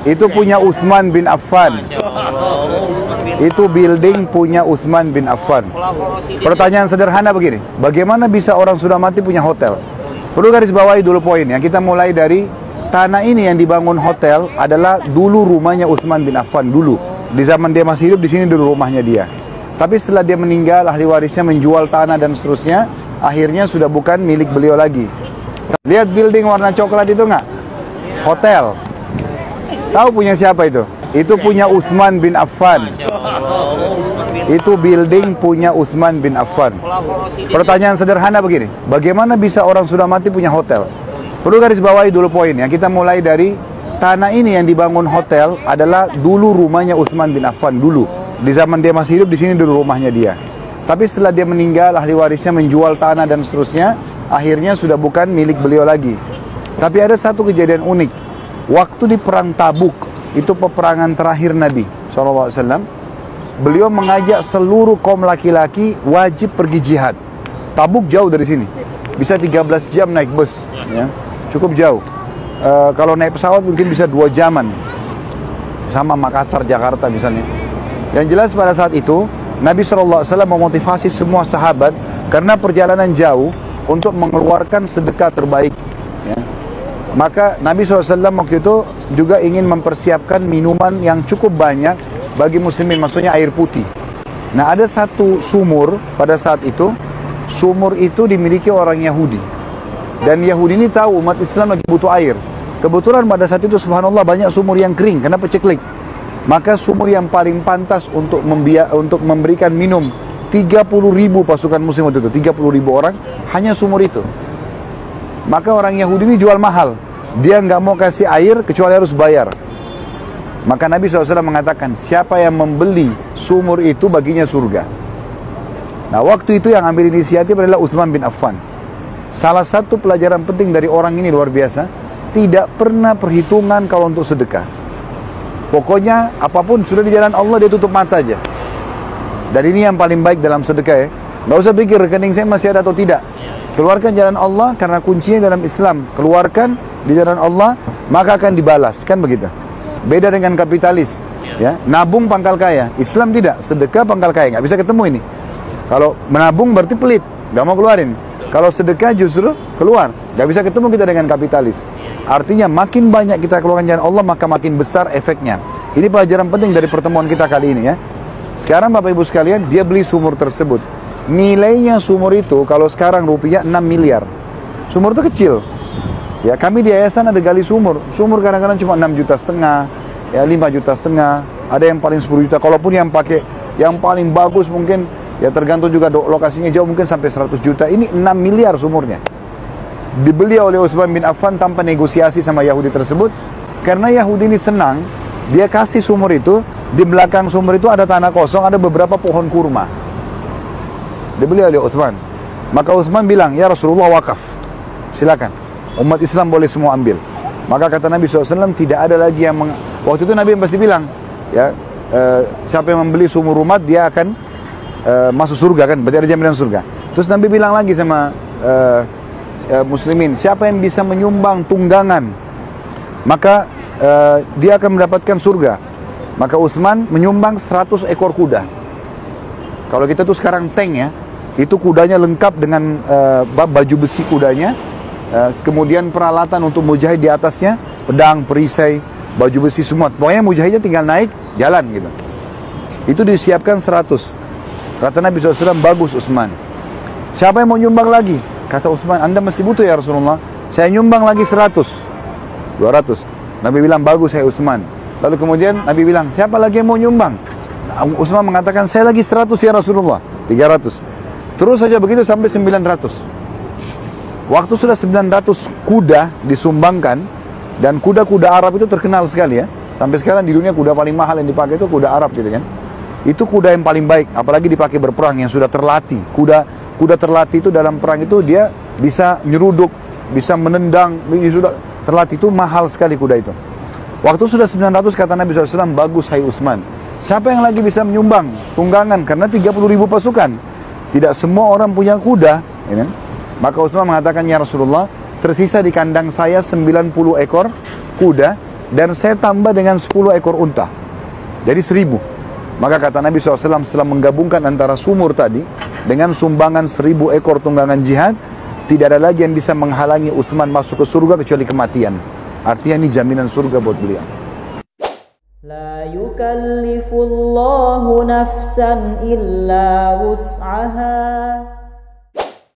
Itu punya Utsman bin Affan. Itu building punya Utsman bin Affan. Pertanyaan sederhana begini, bagaimana bisa orang sudah mati punya hotel? Perlu garis bawahi dulu poinnya. Kita mulai dari tanah ini yang dibangun hotel adalah dulu rumahnya Utsman bin Affan dulu. Di zaman dia masih hidup, di sini dulu rumahnya dia. Tapi setelah dia meninggal, ahli warisnya menjual tanah dan seterusnya, akhirnya sudah bukan milik beliau lagi. Lihat building warna coklat itu nggak? Hotel. Tahu punya siapa itu? Itu punya Utsman bin Affan. Itu building punya Utsman bin Affan. Pertanyaan sederhana begini, bagaimana bisa orang sudah mati punya hotel? Perlu garis bawahi dulu poinnya. Kita mulai dari tanah ini yang dibangun hotel adalah dulu rumahnya Utsman bin Affan dulu. Di zaman dia masih hidup, di sini dulu rumahnya dia. Tapi setelah dia meninggal, ahli warisnya menjual tanah dan seterusnya, akhirnya sudah bukan milik beliau lagi. Tapi ada satu kejadian unik. Waktu di perang Tabuk, itu peperangan terakhir Nabi SAW, beliau mengajak seluruh kaum laki-laki wajib pergi jihad. Tabuk jauh dari sini, bisa 13 jam naik bus, ya. Cukup jauh. Kalau naik pesawat mungkin bisa 2 jaman, sama Makassar, Jakarta misalnya. Yang jelas pada saat itu Nabi SAW memotivasi semua sahabat karena perjalanan jauh untuk mengeluarkan sedekah terbaik, ya. Maka Nabi SAW waktu itu juga ingin mempersiapkan minuman yang cukup banyak bagi muslimin, maksudnya air putih. Nah, ada satu sumur pada saat itu. Sumur itu dimiliki orang Yahudi, dan Yahudi ini tahu umat Islam lagi butuh air. Kebetulan pada saat itu subhanallah banyak sumur yang kering karena peceklik. Maka sumur yang paling pantas untuk memberikan minum 30.000 pasukan muslim waktu itu, 30.000 orang, hanya sumur itu. Maka orang Yahudi ini jual mahal. Dia nggak mau kasih air kecuali harus bayar. Maka Nabi SAW mengatakan, siapa yang membeli sumur itu baginya surga. Nah, waktu itu yang ambil inisiatif adalah Utsman bin Affan. Salah satu pelajaran penting dari orang ini luar biasa, tidak pernah perhitungan kalau untuk sedekah. Pokoknya apapun sudah di jalan Allah, dia tutup mata aja. Dan ini yang paling baik dalam sedekah, ya. Nggak usah pikir rekening saya masih ada atau tidak. Keluarkan jalan Allah, karena kuncinya dalam Islam. Keluarkan di jalan Allah, maka akan dibalas. Kan begitu. Beda dengan kapitalis, ya. Nabung pangkal kaya. Islam tidak. Sedekah pangkal kaya. Nggak bisa ketemu ini. Kalau menabung berarti pelit, nggak mau keluarin. Kalau sedekah justru keluar. Nggak bisa ketemu kita dengan kapitalis. Artinya makin banyak kita keluarkan jalan Allah, maka makin besar efeknya. Ini pelajaran penting dari pertemuan kita kali ini, ya. Sekarang Bapak Ibu sekalian, dia beli sumur tersebut. Nilainya sumur itu kalau sekarang rupiah 6 miliar. Sumur itu kecil. Ya, kami di yayasan ada gali sumur. Sumur kadang-kadang cuma 6,5 juta, ya 5,5 juta. Ada yang paling 10 juta. Kalaupun yang pakai yang paling bagus mungkin, ya tergantung juga lokasinya jauh, mungkin sampai 100 juta. Ini 6 miliar sumurnya. Dibeli oleh Utsman bin Affan tanpa negosiasi sama Yahudi tersebut. Karena Yahudi ini senang, dia kasih sumur itu. Di belakang sumur itu ada tanah kosong, ada beberapa pohon kurma. Dibeli oleh Utsman. Maka Utsman bilang, ya Rasulullah, wakaf, silakan, umat Islam boleh semua ambil. Maka kata Nabi SAW, tidak ada lagi yang waktu itu Nabi pasti bilang, ya, siapa yang membeli sumur umat, dia akan masuk surga, kan, berarti ada jaminan surga. Terus Nabi bilang lagi sama muslimin, siapa yang bisa menyumbang tunggangan, maka dia akan mendapatkan surga. Maka Utsman menyumbang 100 ekor kuda. Kalau kita tuh sekarang tank, ya, itu kudanya lengkap dengan baju besi kudanya, kemudian peralatan untuk mujahid di atasnya, pedang, perisai, baju besi semua. Pokoknya mujahidnya tinggal naik, jalan gitu. Itu disiapkan 100. Kata Nabi SAW, bagus Utsman. Siapa yang mau nyumbang lagi? Kata Utsman, Anda mesti butuh ya Rasulullah. Saya nyumbang lagi 100, 200. Nabi bilang, bagus saya Utsman. Lalu kemudian Nabi bilang, siapa lagi yang mau nyumbang? Utsman mengatakan, saya lagi 100 ya Rasulullah, 300. Terus saja begitu sampai 900. Waktu sudah 900 kuda disumbangkan, dan kuda-kuda Arab itu terkenal sekali, ya. Sampai sekarang di dunia kuda paling mahal yang dipakai itu kuda Arab gitu kan. Itu kuda yang paling baik, apalagi dipakai berperang, yang sudah terlatih. Kuda terlatih itu dalam perang itu dia bisa nyeruduk, bisa menendang, sudah terlatih, itu mahal sekali kuda itu. Waktu sudah 900 kata Nabi SAW, bagus hai Utsman. Siapa yang lagi bisa menyumbang tunggangan? Karena 30.000 pasukan. Tidak semua orang punya kuda, ya. Maka Utsman mengatakan, ya Rasulullah, tersisa di kandang saya 90 ekor kuda, dan saya tambah dengan 10 ekor unta. Jadi 1000. Maka kata Nabi SAW setelah menggabungkan antara sumur tadi dengan sumbangan 1000 ekor tunggangan jihad, tidak ada lagi yang bisa menghalangi Utsman masuk ke surga kecuali kematian. Artinya ini jaminan surga buat beliau. La yukallifullahu nafsan illa wus'aha.